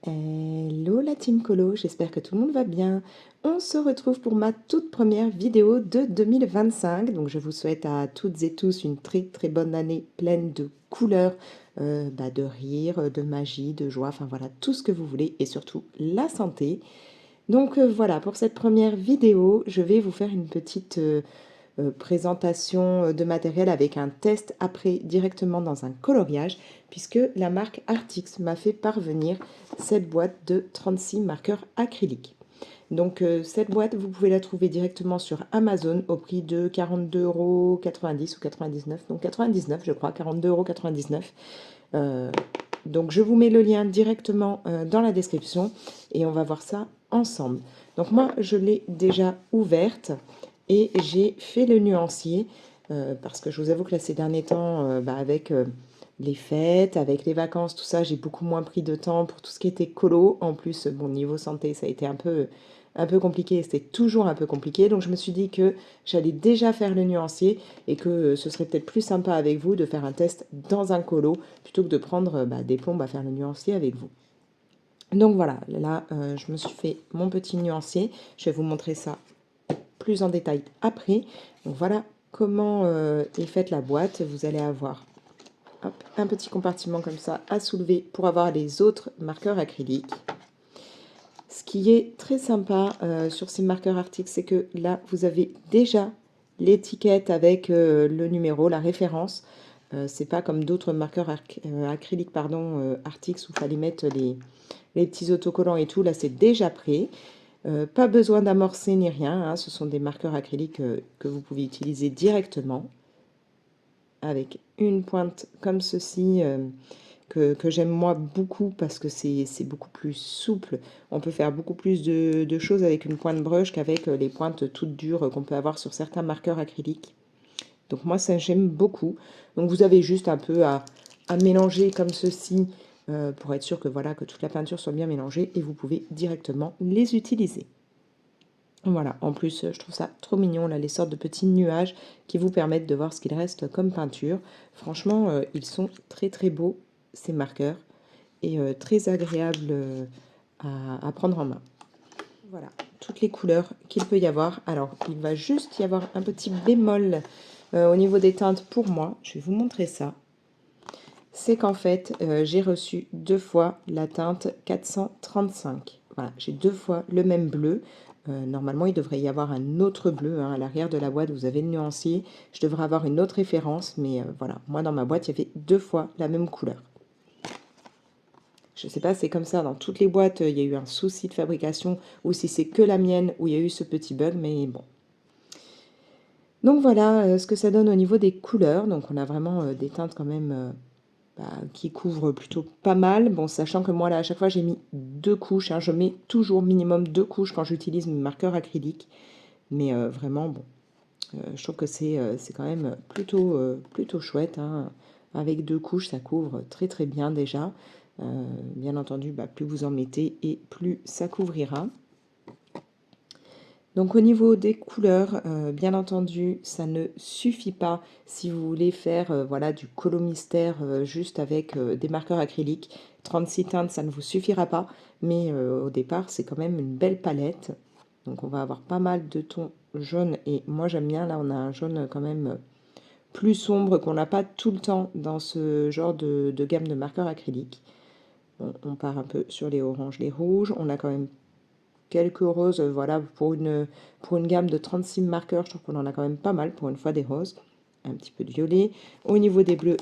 Hello la team Colo, j'espère que tout le monde va bien. On se retrouve pour ma toute première vidéo de 2025. Donc je vous souhaite à toutes et tous une très très bonne année pleine de couleurs, de rire, de magie, de joie, enfin voilà, tout ce que vous voulez et surtout la santé. Donc voilà, pour cette première vidéo, je vais vous faire une petite présentation de matériel avec un test après directement dans un coloriage, puisque la marque Artix m'a fait parvenir cette boîte de 36 marqueurs acryliques. Donc cette boîte, vous pouvez la trouver directement sur Amazon au prix de 42,90 € ou 99, donc 99 je crois, 42,99 €. Donc je vous mets le lien directement dans la description et on va voir ça ensemble. Donc moi je l'ai déjà ouverte et j'ai fait le nuancier parce que je vous avoue que là ces derniers temps avec les fêtes, avec les vacances, tout ça, j'ai beaucoup moins pris de temps pour tout ce qui était colo. En plus, bon, niveau santé, ça a été un peu compliqué, c'était toujours un peu compliqué. Donc je me suis dit que j'allais déjà faire le nuancier et que ce serait peut-être plus sympa avec vous de faire un test dans un colo plutôt que de prendre des plombes à faire le nuancier avec vous. Donc voilà, là je me suis fait mon petit nuancier. Je vais vous montrer ça plus en détail après. Donc voilà comment est faite la boîte. Vous allez avoir un petit compartiment comme ça à soulever pour avoir les autres marqueurs acryliques. Ce qui est très sympa sur ces marqueurs Artix, c'est que là, vous avez déjà l'étiquette avec le numéro, la référence. C'est pas comme d'autres marqueurs acryliques Artix où il fallait mettre les petits autocollants et tout. Là, c'est déjà prêt. Pas besoin d'amorcer ni rien, hein. Ce sont des marqueurs acryliques que vous pouvez utiliser directement avec une pointe comme ceci que j'aime moi beaucoup parce que c'est beaucoup plus souple. On peut faire beaucoup plus de choses avec une pointe brush qu'avec les pointes toutes dures qu'on peut avoir sur certains marqueurs acryliques. Donc moi ça j'aime beaucoup. Donc vous avez juste un peu à mélanger comme ceci pour être sûr que voilà que toute la peinture soit bien mélangée et vous pouvez directement les utiliser. Voilà, en plus, je trouve ça trop mignon, là, les sortes de petits nuages qui vous permettent de voir ce qu'il reste comme peinture. Franchement, ils sont très très beaux, ces marqueurs, et très agréables à prendre en main. Voilà, toutes les couleurs qu'il peut y avoir. Alors, il va juste y avoir un petit bémol au niveau des teintes pour moi. Je vais vous montrer ça. C'est qu'en fait, j'ai reçu 2 fois la teinte 435. Voilà, j'ai 2 fois le même bleu. Normalement, il devrait y avoir un autre bleu hein, à l'arrière de la boîte. Vous avez le nuancier. Je devrais avoir une autre référence, mais voilà. Moi, dans ma boîte, il y avait 2 fois la même couleur. Je ne sais pas, c'est comme ça. Dans toutes les boîtes, il y a eu un souci de fabrication, ou si c'est que la mienne où il y a eu ce petit bug, mais bon. Donc voilà ce que ça donne au niveau des couleurs. Donc on a vraiment des teintes quand même qui couvrent plutôt pas mal. Bon, sachant que moi, là, à chaque fois, j'ai mis 2 couches. Hein. Je mets toujours minimum 2 couches quand j'utilise mes marqueurs acryliques. Mais vraiment, bon, je trouve que c'est quand même plutôt chouette. Hein. Avec 2 couches, ça couvre très très bien déjà. Bien entendu, plus vous en mettez et plus ça couvrira. Donc au niveau des couleurs, bien entendu, ça ne suffit pas si vous voulez faire voilà, du colo mystère juste avec des marqueurs acryliques. 36 teintes, ça ne vous suffira pas, mais au départ, c'est quand même une belle palette. Donc on va avoir pas mal de tons jaunes et moi j'aime bien, là on a un jaune quand même plus sombre qu'on n'a pas tout le temps dans ce genre de gamme de marqueurs acryliques. On part un peu sur les oranges, les rouges, on a quand même quelques roses, voilà, pour une gamme de 36 marqueurs, je trouve qu'on en a quand même pas mal pour une fois des roses. Un petit peu de violet. Au niveau des bleus,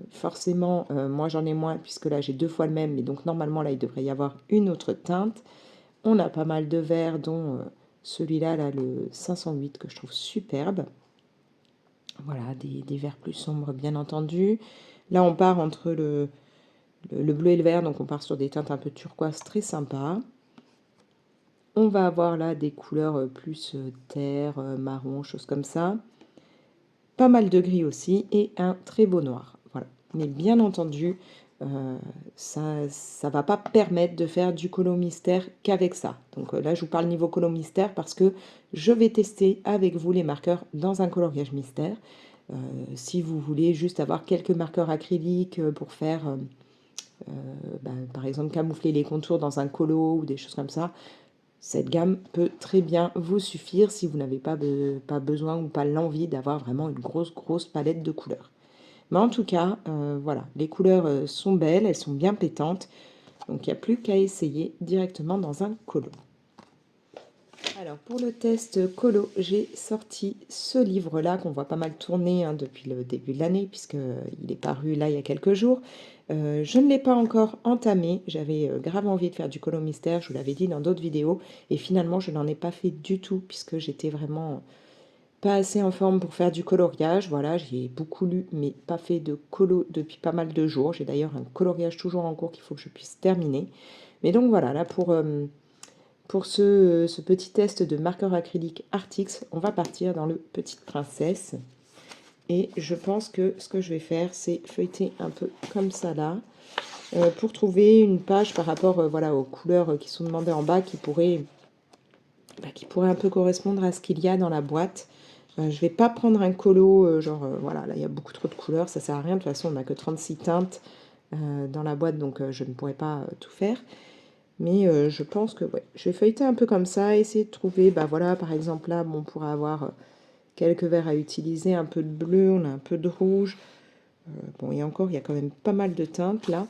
forcément, moi j'en ai moins puisque là j'ai 2 fois le même, mais donc normalement là il devrait y avoir une autre teinte. On a pas mal de verts, dont celui-là, là, le 508, que je trouve superbe. Voilà, des verts plus sombres, bien entendu. Là, on part entre le bleu et le vert, donc on part sur des teintes un peu turquoise très sympa. On va avoir là des couleurs plus terre, marron, choses comme ça. Pas mal de gris aussi et un très beau noir. Voilà. Mais bien entendu, ça ne va pas permettre de faire du colo mystère qu'avec ça. Donc là, je vous parle niveau colo mystère parce que je vais tester avec vous les marqueurs dans un coloriage mystère. Si vous voulez juste avoir quelques marqueurs acryliques pour faire par exemple camoufler les contours dans un colo ou des choses comme ça. Cette gamme peut très bien vous suffire si vous n'avez pas besoin ou pas l'envie d'avoir vraiment une grosse palette de couleurs. Mais en tout cas, voilà, les couleurs sont belles, elles sont bien pétantes, donc il n'y a plus qu'à essayer directement dans un colo. Alors pour le test colo, j'ai sorti ce livre-là qu'on voit pas mal tourner depuis le début de l'année, puisqu'il est paru là il y a quelques jours. Je ne l'ai pas encore entamé, j'avais grave envie de faire du colo mystère, je vous l'avais dit dans d'autres vidéos, et finalement je n'en ai pas fait du tout, puisque j'étais vraiment pas assez en forme pour faire du coloriage. Voilà, j'ai beaucoup lu, mais pas fait de colo depuis pas mal de jours. J'ai d'ailleurs un coloriage toujours en cours qu'il faut que je puisse terminer. Mais donc voilà, là pour ce petit test de marqueur acrylique Artix, on va partir dans le Petite Princesse. Et je pense que ce que je vais faire, c'est feuilleter un peu comme ça là, pour trouver une page par rapport voilà, aux couleurs qui sont demandées en bas qui pourrait un peu correspondre à ce qu'il y a dans la boîte. Je vais pas prendre un colo, voilà, là il y a beaucoup trop de couleurs, ça sert à rien, de toute façon on n'a que 36 teintes dans la boîte, donc je ne pourrai pas tout faire. Mais je pense que ouais, je vais feuilleter un peu comme ça, essayer de trouver, voilà, par exemple là, on pourra avoir quelques verts à utiliser, un peu de bleu, on a un peu de rouge. Bon, et encore, il y a quand même pas mal de teintes là.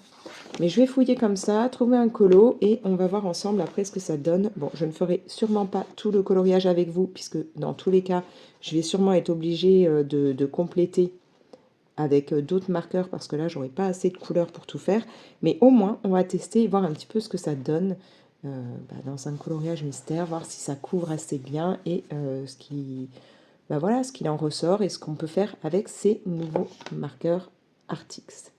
Mais je vais fouiller comme ça, trouver un colo, et on va voir ensemble après ce que ça donne. Bon, je ne ferai sûrement pas tout le coloriage avec vous, puisque dans tous les cas, je vais sûrement être obligée de compléter avec d'autres marqueurs, parce que là, j'aurai pas assez de couleurs pour tout faire. Mais au moins, on va tester et voir un petit peu ce que ça donne dans un coloriage mystère, voir si ça couvre assez bien et voilà, ce qu'il en ressort et ce qu'on peut faire avec ces nouveaux marqueurs Artix.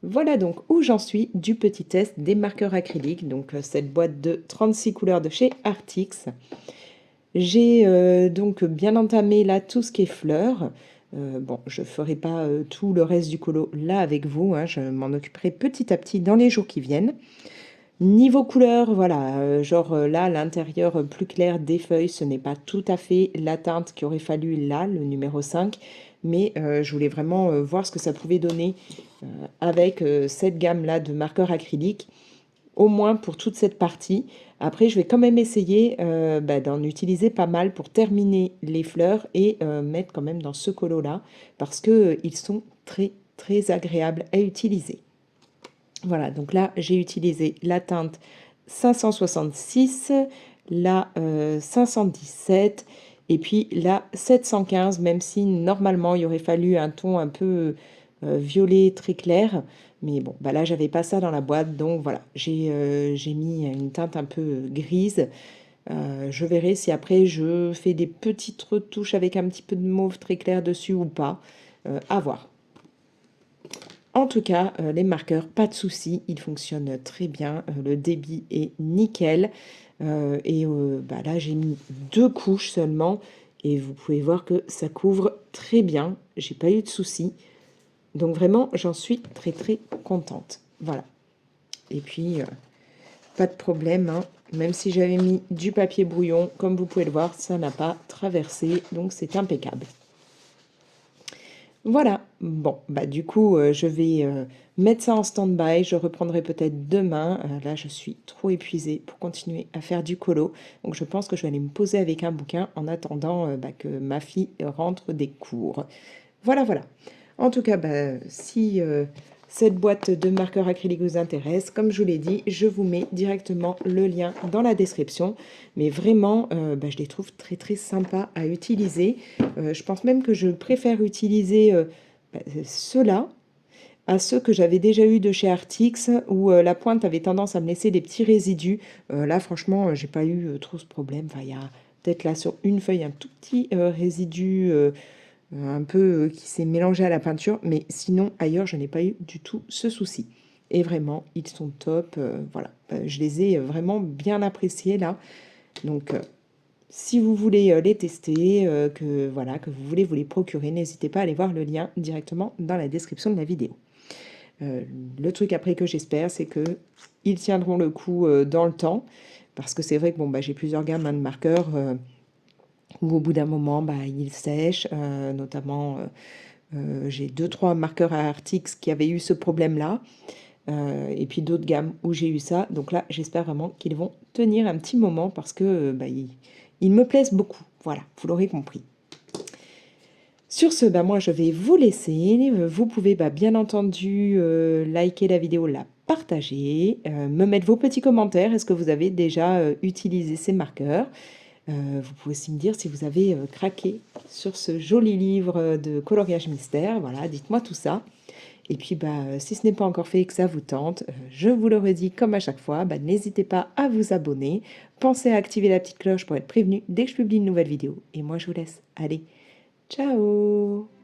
Voilà donc où j'en suis du petit test des marqueurs acryliques, donc cette boîte de 36 couleurs de chez Artix. J'ai donc bien entamé là tout ce qui est fleurs. Bon, je ne ferai pas tout le reste du colo là avec vous, hein, je m'en occuperai petit à petit dans les jours qui viennent. Niveau couleur, voilà, là, l'intérieur plus clair des feuilles, ce n'est pas tout à fait la teinte qu'il aurait fallu là, le numéro 5, mais je voulais vraiment voir ce que ça pouvait donner avec cette gamme-là de marqueurs acryliques, au moins pour toute cette partie. Après, je vais quand même essayer d'en utiliser pas mal pour terminer les fleurs et mettre quand même dans ce colo-là, parce qu'ils sont très agréables à utiliser. Voilà, donc là, j'ai utilisé la teinte 566, la 517 et puis la 715, même si normalement, il aurait fallu un ton un peu violet très clair. Mais bon, là, j'avais pas ça dans la boîte, donc voilà, j'ai mis une teinte un peu grise. Je verrai si après, je fais des petites retouches avec un petit peu de mauve très clair dessus ou pas. À voir. En tout cas, les marqueurs, pas de souci, ils fonctionnent très bien, le débit est nickel, bah, là j'ai mis 2 couches seulement et vous pouvez voir que ça couvre très bien, j'ai pas eu de soucis. Donc vraiment, j'en suis très, très contente. Voilà. Et puis, pas de problème, hein. Même si j'avais mis du papier brouillon, comme vous pouvez le voir, ça n'a pas traversé, donc c'est impeccable. Voilà, bon, bah du coup, je vais mettre ça en stand-by, je reprendrai peut-être demain. Là, je suis trop épuisée pour continuer à faire du colo, donc je pense que je vais aller me poser avec un bouquin en attendant bah, que ma fille rentre des cours. Voilà, voilà. En tout cas, bah, si cette boîte de marqueurs acryliques vous intéresse, comme je vous l'ai dit, je vous mets directement le lien dans la description. Mais vraiment, bah, je les trouve très très sympas à utiliser. Je pense même que je préfère utiliser bah, ceux-là à ceux que j'avais déjà eu de chez Artix, où la pointe avait tendance à me laisser des petits résidus. Là, franchement, j'ai pas eu trop ce problème. Enfin, il y a peut-être là sur une feuille un tout petit résidu un peu qui s'est mélangé à la peinture, mais sinon ailleurs je n'ai pas eu du tout ce souci. Et vraiment, ils sont top, voilà. Je les ai vraiment bien appréciés là. Donc, si vous voulez les tester, que voilà, que vous voulez vous les procurer, n'hésitez pas à aller voir le lien directement dans la description de la vidéo. Le truc après que j'espère, c'est que ils tiendront le coup dans le temps, parce que c'est vrai que bon, bah, j'ai plusieurs gammes de marqueurs où au bout d'un moment, bah, ils sèchent, notamment j'ai 2-3 marqueurs à Artix qui avaient eu ce problème-là, et puis d'autres gammes où j'ai eu ça. Donc là, j'espère vraiment qu'ils vont tenir un petit moment parce que bah, ils me plaisent beaucoup. Voilà, vous l'aurez compris. Sur ce, bah, moi, je vais vous laisser. Vous pouvez bah, bien entendu liker la vidéo, la partager, me mettre vos petits commentaires. Est-ce que vous avez déjà utilisé ces marqueurs? Vous pouvez aussi me dire si vous avez craqué sur ce joli livre de coloriage mystère. Voilà, dites-moi tout ça. Et puis, bah, si ce n'est pas encore fait et que ça vous tente, je vous le redis comme à chaque fois, bah, n'hésitez pas à vous abonner. Pensez à activer la petite cloche pour être prévenu dès que je publie une nouvelle vidéo. Et moi, je vous laisse. Allez, ciao!